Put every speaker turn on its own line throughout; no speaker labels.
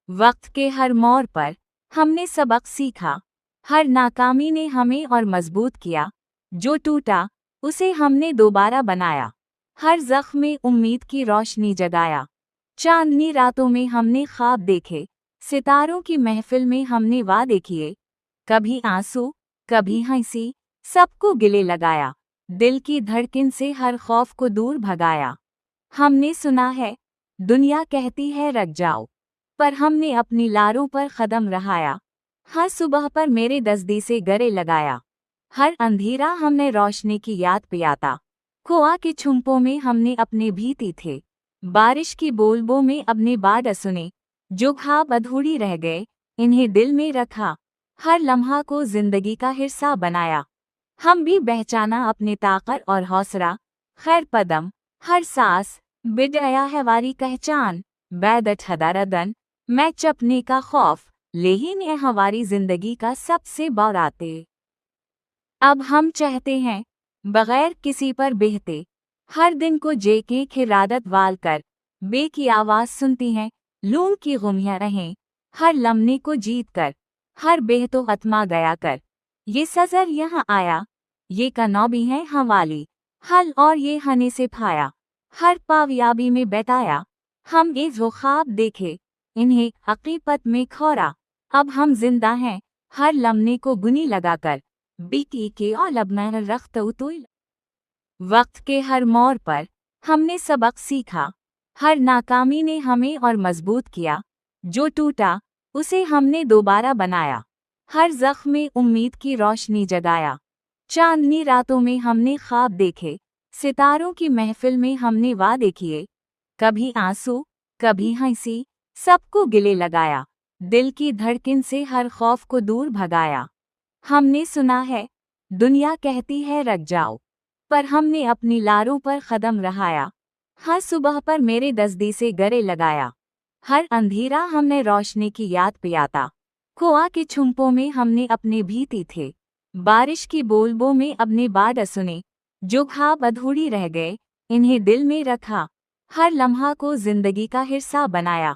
वक्त के हर मोड़ पर हमने सबक सीखा। हर नाकामी ने हमें और मजबूत किया। जो टूटा उसे हमने दोबारा बनाया। हर जख्म में उम्मीद की रोशनी जगाया। चांदनी रातों में हमने ख्वाब देखे। सितारों की महफिल में हमने वादे किए। कभी आंसू, कभी हंसी, सबको गिले लगाया। दिल की धड़कन से हर खौफ को दूर भगाया। हमने सुना है दुनिया कहती है रख जाओ, पर हमने अपनी लारों पर कदम रहाया। हर सुबह पर मेरे दस्ती से गले लगाया। हर अंधेरा हमने रोशनी की याद पियाता। खोआ के छुम्पों में हमने अपने भीती थे। बारिश की बूंदों में अपने बात सुने। जो ख्वाब अधूरी रह गए, इन्हें दिल में रखा। हर लम्हा को जिंदगी का हिस्सा बनाया। हम भी पहचाना अपने ताकत और हौसला। खैर कदम, हर सांस बिड़या है वारी पहचान। बैदत हदारदन, मैं चपने का खौफ, लेकिन ये हमारी जिंदगी का सबसे बौराते। अब हम चाहते हैं बगैर किसी पर बहते, हर दिन को जेके खिरादत वाल कर। बे की आवाज़ सुनती हैं, लूम की गुमियाँ रहें। हर लम्हे को जीत कर, हर बेहतो आत्मा गया कर। ये सज़र यहाँ आया, ये कनौबी है हवाली। हल और ये हने से फाया, हर पावयाबी में बैठाया। हम ये जो ख्वाब देखे, इन्हें हकीकत में खोरा। अब हम जिंदा हैं, हर लम्हे को गुनी लगाकर। बीती के और लबना रख्त उतुल। वक्त के हर मोड़ पर हमने सबक सीखा। हर नाकामी ने हमें और मजबूत किया। जो टूटा उसे हमने दोबारा बनाया। हर जख्म में उम्मीद की रोशनी जगाया। चांदनी रातों में हमने ख्वाब देखे। सितारों की महफिल में हमने वादे किए। कभी आंसू, कभी हंसी, सबको गिले लगाया। दिल की धड़कन से हर खौफ को दूर भगाया। हमने सुना है दुनिया कहती है रख जाओ, पर हमने अपनी लारों पर कदम रहाया। हर सुबह पर मेरे दस्ती से गले लगाया। हर अंधेरा हमने रोशनी की याद पियाता। खोआ के छुम्पों में हमने अपने भीती थे। बारिश की बूंदों में अपने बात सुने। जो ख्वाब अधूरी रह गए, इन्हें दिल में रखा। हर लम्हा को जिंदगी का हिस्सा बनाया।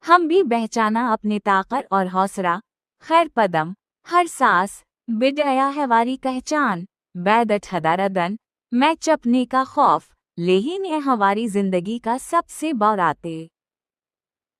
हम भी पहचाना अपने ताकत और हौसला। खैर कदम, हर सांस बिड़या है वारी पहचान। बैदत हदारदन, मैं चपने का खौफ, लेकिन ये हमारी जिंदगी का सबसे बौराते।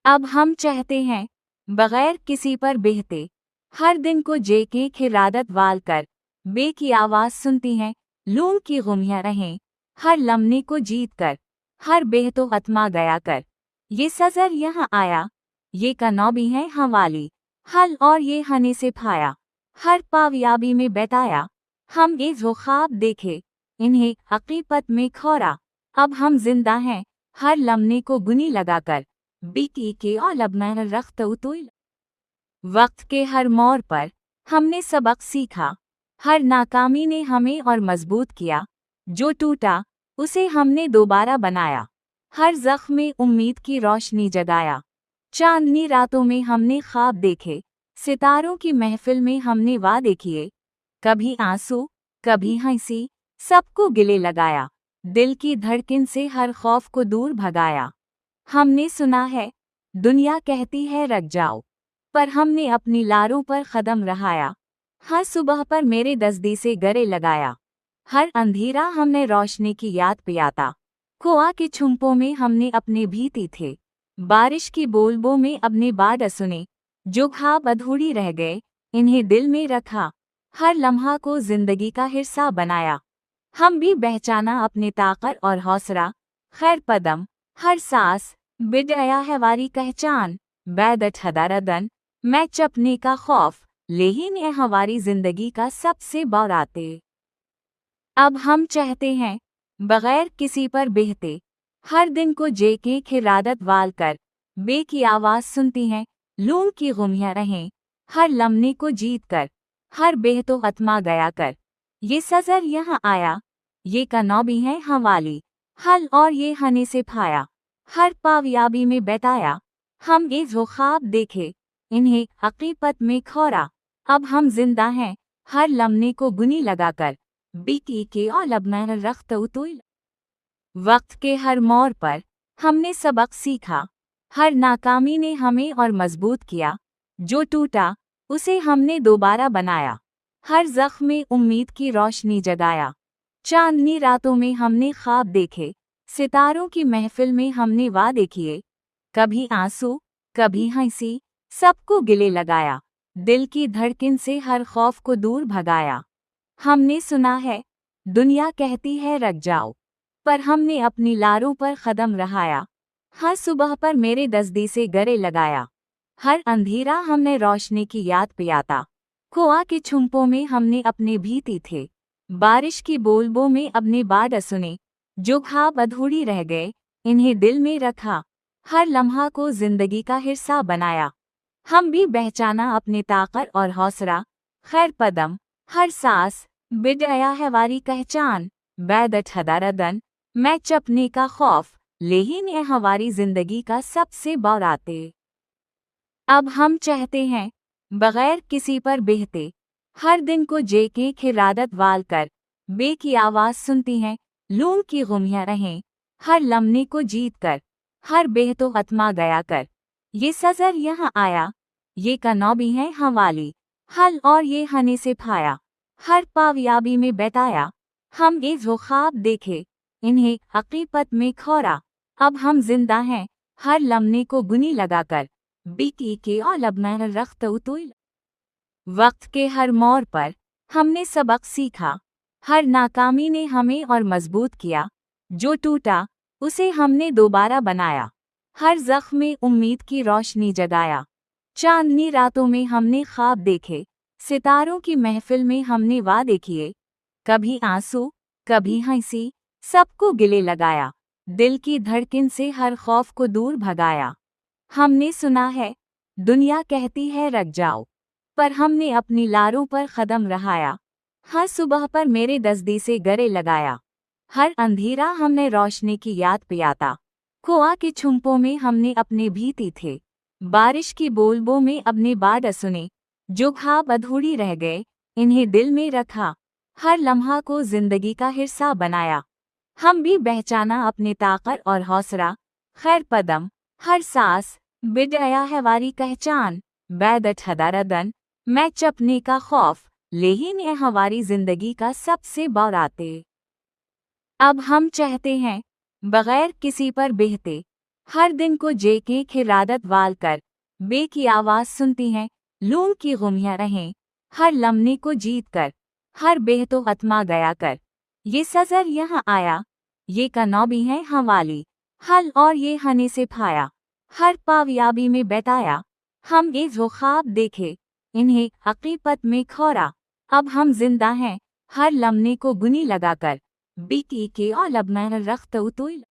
अब हम चाहते हैं बगैर किसी पर बहते, हर दिन को जेके खिरादत वाल कर। बे की आवाज़ सुनती हैं, लूम की गुमियाँ रहें। हर लम्हे को जीत कर, हर बेहतो आत्मा गया कर। ये सज़र यहाँ आया, ये कनौबी है हवाली। हल और ये हने से फाया, हर पावयाबी में बैठाया। हम ये जो ख्वाब देखे, इन्हें हकीकत में खोरा। अब हम जिंदा हैं, हर लम्हे को गुनी लगाकर। बीती के और लबना रख्त उतुल। वक्त के हर मोड़ पर हमने सबक सीखा। हर नाकामी ने हमें और मजबूत किया। जो टूटा उसे हमने दोबारा बनाया। हर जख्म में उम्मीद की रोशनी जगाया। चांदनी रातों में हमने ख्वाब देखे। सितारों की महफिल में हमने वादे किए। कभी आंसू, कभी हंसी, सबको गिले लगाया। दिल की धड़कन से हर खौफ को दूर भगाया। हमने सुना है दुनिया कहती है रख जाओ, पर हमने अपनी लारों पर कदम रहाया। हर सुबह पर मेरे दस्ती से गले लगाया। हर अंधेरा हमने रोशनी की याद पियाता। खोआ के छुम्पों में हमने अपने भीती थे। बारिश की बूंदों में अपने बात सुने। जो ख्वाब अधूरी रह गए, इन्हें दिल में रखा। हर लम्हा को जिंदगी का हिस्सा बनाया। हम भी पहचाना अपने ताकत और हौसला। खैर कदम, हर सांस बिड़या है वारी पहचान। बैदत हदारदन, मैं चपने का खौफ, लेकिन ये हमारी जिंदगी का सबसे बौराते। अब हम चाहते हैं बगैर किसी पर बहते, हर दिन को जेके खिरादत वाल कर। बे की आवाज़ सुनती हैं, लूम की गुमियाँ रहें। हर लम्हे को जीत कर, हर बेहतो आत्मा गया कर। ये सज़र यहाँ आया, ये कनौबी है हवाली। हल और ये हने से फाया, हर पावयाबी में बैठाया। हम ये जो ख्वाब देखे, इन्हें हकीकत में खोरा। अब हम जिंदा हैं, हर लम्हे को गुनी लगाकर। बीती के और लबना रख्त उतुल। वक्त के हर मोड़ पर हमने सबक सीखा। हर नाकामी ने हमें और मजबूत किया, जो टूटा उसे हमने दोबारा बनाया। हर जख्म में उम्मीद की रोशनी जगाया। चांदनी रातों में हमने ख्वाब देखे, सितारों की महफिल में हमने वादे किए। कभी आंसू, कभी हंसी, सबको गिले लगाया। दिल की धड़कन से हर खौफ को दूर भगाया। हमने सुना है, दुनिया कहती है रख जाओ, पर हमने अपनी लारों पर कदम रहाया। हर सुबह पर मेरे दस्ती से गले लगाया। हर अंधेरा हमने रोशनी की याद पियाता। कुआं के छुम्पों में हमने अपने भीती थे, बारिश की बूंदों में अपने बात सुने। जो ख्वाब अधूरी रह गए, इन्हें दिल में रखा। हर लम्हा को जिंदगी का हिस्सा बनाया। हम भी पहचाना अपने ताकत और हौसला। खैर कदम, हर सांस बिजाया है वारी पहचान। बैदत हदारदन, मैं चपने का खौफ, लेकिन ये हमारी जिंदगी का सबसे बौराते। अब हम चाहते हैं, बगैर किसी पर बहते, हर दिन को जेके खिरादत वाल कर। बे की आवाज़ सुनती हैं, लूम की गुमियाँ रहें, हर लम्हे को जीत कर। हर बेह तो आत्मा गया कर। ये सज़र यहाँ आया, ये कनौबी है हवाली। हल और ये हने से फाया, हर पावयाबी में बैठाया। हम ये जो ख्वाब देखे, इन्हें हकीकत में खोरा। अब हम जिंदा हैं, हर लम्हे को गुनी लगाकर। बीती के और लबना रख्त उतुल। वक्त के हर मोड़ पर हमने सबक सीखा। हर नाकामी ने हमें और मजबूत किया। जो टूटा उसे हमने दोबारा बनाया। हर जख्म में उम्मीद की रोशनी जगाया। चांदनी रातों में हमने ख्वाब देखे, सितारों की महफिल में हमने वादे किए। कभी आंसू, कभी हंसी, सबको गिले लगाया। दिल की धड़कन से हर खौफ को दूर भगाया। हमने सुना है, दुनिया कहती है रख जाओ, पर हमने अपनी लारों पर कदम रहाया। हर सुबह पर मेरे दस्ती से गले लगाया। हर अंधेरा हमने रोशनी की याद पियाता। कुआं के छुम्पों में हमने अपने भीती थे, बारिश की बूंदों में अपने बात सुने। जो ख्वाब अधूरी रह गए, इन्हें दिल में रखा। हर लम्हा को जिंदगी का हिस्सा बनाया। हम भी पहचाना अपने ताकत और हौसला। खैर कदम, हर सांस बिजाया है वारी पहचान। बैदत हदारदन, मैं चपने का खौफ, लेकिन ये हमारी जिंदगी का सबसे बौराते। अब हम चाहते हैं, बगैर किसी पर बहते, हर दिन को जेके खिरादत वाल कर। बे की आवाज़ सुनती हैं, लूम की गुमियाँ रहें, हर लम्हे को जीत कर। हर बेह तो आत्मा गया कर। ये सज़र यहाँ आया, ये कनौबी है हवाली। हल और ये हने से फाया, हर पावयाबी में बैठाया। हम ये जो ख्वाब देखे, इन्हें हकीकत में खोरा। अब हम जिंदा हैं, हर लम्हे को गुनी लगाकर। बीती के और लबना रख्त उतुल।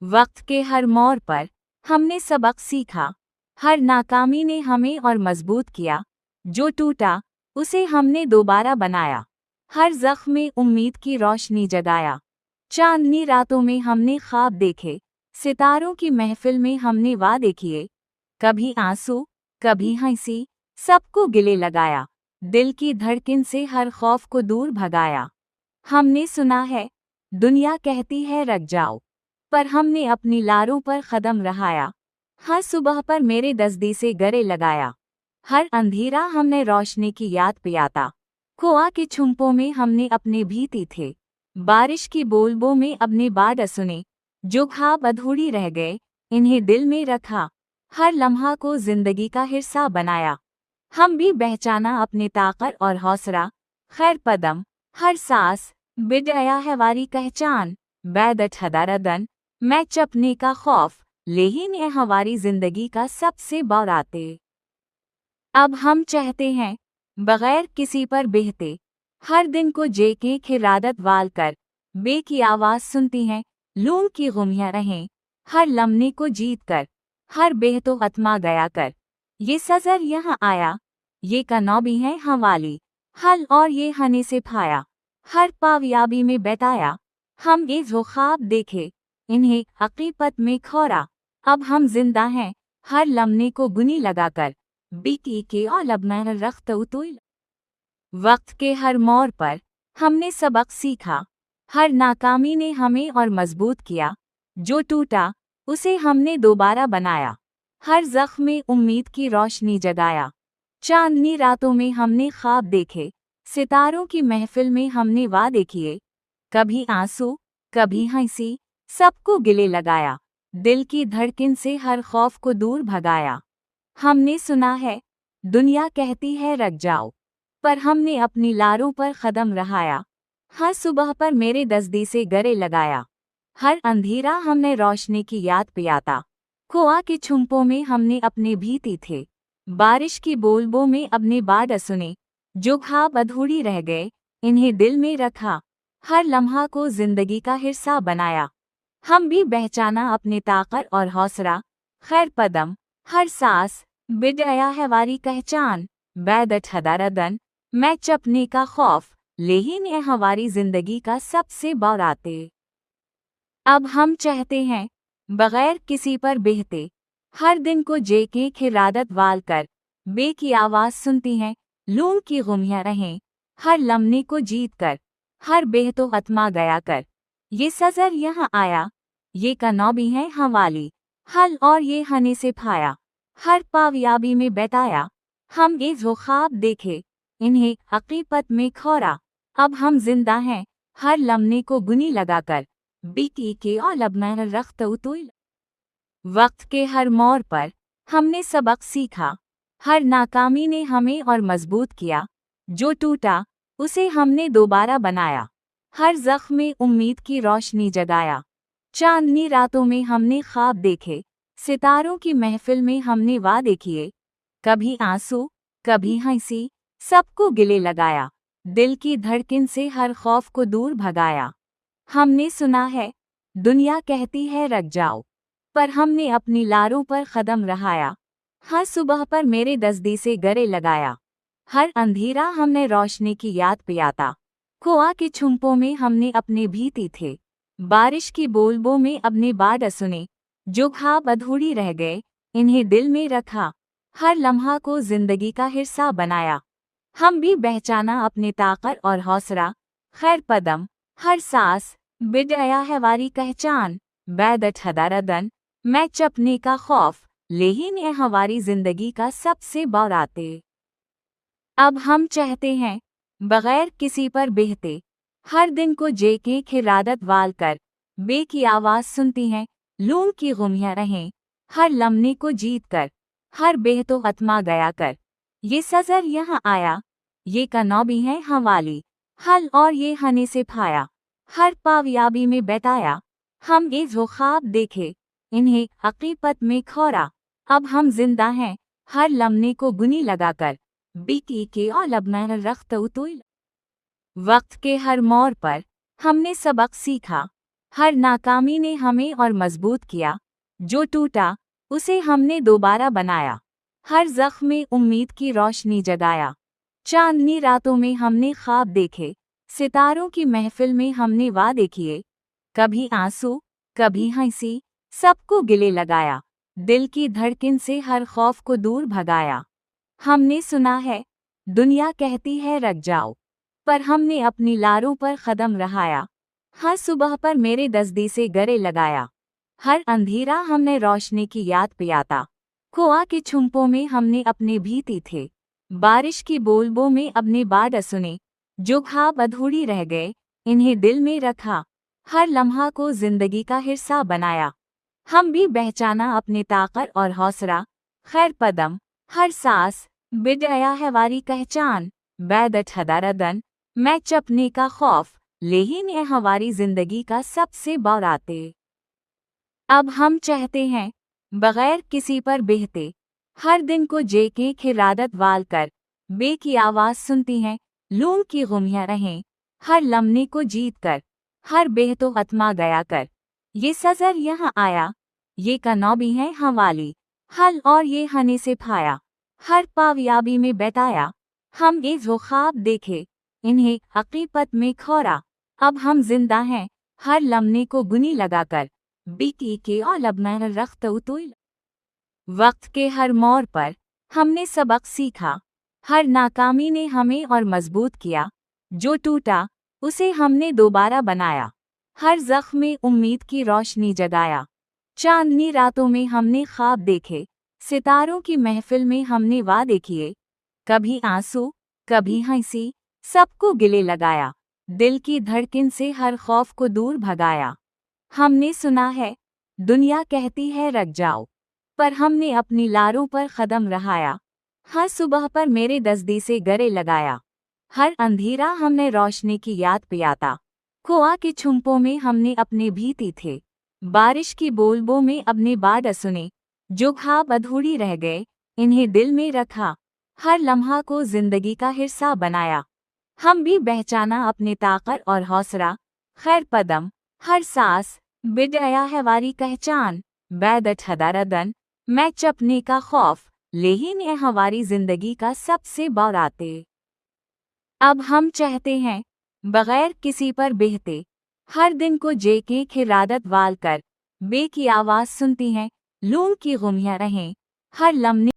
वक्त के हर मोड़ पर हमने सबक सीखा। हर नाकामी ने हमें और मजबूत किया। जो टूटा उसे हमने दोबारा बनाया। हर जख्म में उम्मीद की रोशनी जगाया। चांदनी रातों में हमने ख्वाब देखे, सितारों की महफिल में हमने वादे किए। कभी आंसू, कभी हंसी, सबको गिले लगाया। दिल की धड़कन से हर खौफ को दूर भगाया। हमने सुना है, दुनिया कहती है रख जाओ, पर हमने अपनी लारों पर कदम रहाया। हर सुबह पर मेरे दस्ती से गले लगाया। हर अंधेरा हमने रोशनी की याद पियाता। कुआं के छुम्पों में हमने अपने भीती थे, बारिश की बूंदों में अपने बात सुने। जो ख्वाब अधूरी रह गए, इन्हें दिल में रखा। हर लम्हा को जिंदगी का हिस्सा बनाया। हम भी पहचाना अपने ताकत और हौसला। खैर कदम, हर सांस बिजाया है वारी पहचान। बैदत हदारदन, मैं चपने का खौफ, लेकिन ये हमारी जिंदगी का सबसे बौराते। अब हम चाहते हैं, बगैर किसी पर बहते, हर दिन को जेके खिरादत वाल कर। बे की आवाज़ सुनती हैं, लूम की गुमियाँ रहें, हर लम्हे को जीत कर। हर बेह तो आत्मा गया कर। ये सज़र यहाँ आया, ये कनौबी है हवाली। हल और ये हने से फाया, हर पावयाबी में बैठाया। हम ये जो ख्वाब देखे, इन्हें हकीकत में खोरा। अब हम जिंदा हैं, हर लम्हे को गुनी लगाकर। बीती के और लबना रख्त उतुल। वक्त के हर मोड़ पर हमने सबक सीखा। हर नाकामी ने हमें और मजबूत किया। जो टूटा उसे हमने दोबारा बनाया। हर ज़ख्म में उम्मीद की रोशनी जगाया। चांदनी रातों में हमने ख्वाब देखे, सितारों की महफिल में हमने वादे किए। कभी आंसू, कभी हंसी, सबको गिले लगाया। दिल की धड़कन से हर खौफ को दूर भगाया। हमने सुना है, दुनिया कहती है रख जाओ, पर हमने अपनी लारों पर कदम रहाया। हर सुबह पर मेरे दस्ती से गले लगाया। हर अंधेरा हमने रोशनी की याद पियाता। खोआ के छुम्पों में हमने अपने भीती थे। बारिश की बूंदों में अपने बात सुने। जो ख्वाब अधूरी रह गए, इन्हें दिल में रखा। हर लम्हा को जिंदगी का हिस्सा बनाया। हम भी पहचाना अपने ताकत और हौसला। खैर कदम, हर सांस बिड़या है वारी पहचान। बैदत हदारदन, मैं चपने का खौफ, लेकिन ये हमारी जिंदगी का सबसे बौराते। अब हम चाहते हैं, बगैर किसी पर बहते, हर दिन को जेके खिरादत वाल कर। बे की आवाज़ सुनती हैं, लूम की गुमियाँ रहें, हर लम्हे को जीत कर। हर बेह तो आत्मा गया कर। ये सज़र यहाँ आया, ये कनौबी है हवाली। हल और ये हने से फाया, हर पावियाबी में बैठाया। हम ये जो ख्वाब देखे, इन्हें हकीकत में खोरा। अब हम जिंदा हैं, हर लम्हे को गुनी लगाकर। बीती के और लबना रख्त उतुल। वक्त के हर मोड़ पर हमने सबक सीखा। हर नाकामी ने हमें और मजबूत किया। जो टूटा, उसे हमने दोबारा बनाया। हर ज़ख्म में उम्मीद की रोशनी जगाया। चांदनी रातों में हमने ख्वाब देखे, सितारों की महफिल में हमने वादे किए। कभी आंसू, कभी हंसी, सबको गिले लगाया। दिल की धड़कन से हर खौफ को दूर भगाया। हमने सुना है, दुनिया कहती है रख जाओ, पर हमने अपनी लारों पर कदम रहाया। हर सुबह पर मेरे दस्ती से गले लगाया। हर अंधेरा हमने रोशनी की याद पियाता। खोआ के छुम्पों में हमने अपने भीती थे। बारिश की बूंदों में अपने बात सुने। जो ख्वाब अधूरी रह गए, इन्हें दिल में रखा। हर लम्हा को जिंदगी का हिस्सा बनाया। हम भी पहचाना अपने ताकत और हौसला। खैर कदम, हर सांस बिड़या है वारी पहचान। बैदत हदारदन, मैं चपने का खौफ, लेकिन ये हमारी जिंदगी का सबसे बौराते। अब हम चाहते हैं, बगैर किसी पर बहते, हर दिन को जेके खिरादत वाल कर। बे की आवाज़ सुनती हैं, लूम की गुमियाँ रहें, हर लम्हे को जीत कर। हर बेह तो आत्मा गया कर। ये सज़र यहाँ आया, ये कनौबी है हवाली। हल और ये हने से फाया, हर पावियाबी में बैठाया। हम ये जो ख्वाब देखे, इन्हें हकीकत में खोरा। अब हम जिंदा हैं, हर लम्हे को गुनी लगाकर। बीती के और लबना रख्त उतुल। वक्त के हर मोड़ पर हमने सबक सीखा। हर नाकामी ने हमें और मजबूत किया। जो टूटा, उसे हमने दोबारा बनाया। हर ज़ख्म में उम्मीद की रोशनी जगाया। चांदनी रातों में हमने ख्वाब देखे, सितारों की महफिल में हमने वादे किए। कभी आंसू, कभी हंसी, सबको गिले लगाया। दिल की धड़कन से हर खौफ को दूर भगाया। हमने सुना है, दुनिया कहती है रख जाओ, पर हमने अपनी लारों पर कदम रहाया। हर सुबह पर मेरे दस्ती से गले लगाया। हर अंधेरा हमने रोशनी की याद पियाता। खोआ के छुम्पों में हमने अपने भीती थे। बारिश की बूंदों में अपने बात सुने। जो ख्वाब अधूरी रह गए, इन्हें दिल में रखा। हर लम्हा को जिंदगी का हिस्सा बनाया। हम भी पहचाना अपने ताकत और हौसला। खैर कदम, हर सांस बिड़या है वारी पहचान। बैदत हदारदन, मैं चपने का खौफ, लेकिन ये हमारी जिंदगी का सबसे बौराते। अब हम चाहते हैं, बगैर किसी पर बहते, हर दिन को जेके खिरादत वाल कर। बे की आवाज़ सुनती हैं, लूम की गुमियाँ रहें, हर लम्हे को जीत कर। हर बेह तो आत्मा गया कर। ये सज़र यहाँ आया, ये कनौबी है हवाली। हल और ये हने से फाया, हर पावियाबी में बैठाया। हम ये जो ख्वाब देखे, इन्हें हकीकत में खोरा। अब हम जिंदा हैं, हर लम्हे को गुनी लगाकर। बीती के और लबना रख्त उतुल। वक्त के हर मोड़ पर हमने सबक सीखा। हर नाकामी ने हमें और मजबूत किया। जो टूटा, उसे हमने दोबारा बनाया। हर ज़ख्म में उम्मीद की रोशनी जगाया। चांदनी रातों में हमने ख्वाब देखे, सितारों की महफिल में हमने वादे किए। कभी आंसू, कभी हंसी, सबको गिले लगाया। दिल की धड़कन से हर खौफ को दूर भगाया। हमने सुना है, दुनिया कहती है रख जाओ, पर हमने अपनी लारों पर कदम रहाया। हर सुबह पर मेरे दस्ती से गले लगाया। हर अंधेरा हमने रोशनी की याद पियाता। कुआं के छुम्पों में हमने अपने भीती थे। बारिश की बूंदों में अपने बात सुने। जो ख्वाब अधूरी रह गए, इन्हें दिल में रखा। हर लम्हा को जिंदगी का हिस्सा बनाया। हम भी पहचाना अपने ताकत और हौसला। खैर कदम, हर सांस बिड़या है वारी पहचान। बैदत हदारदन, मैं चपने का खौफ, लेकिन ये हमारी जिंदगी का सबसे बौराते। अब हम चाहते हैं, बगैर किसी पर बहते, हर दिन को जेके खिरादत वाल कर, बे की आवाज़ सुनती हैं, लूम की गुमियाँ रहें, हर लम्हे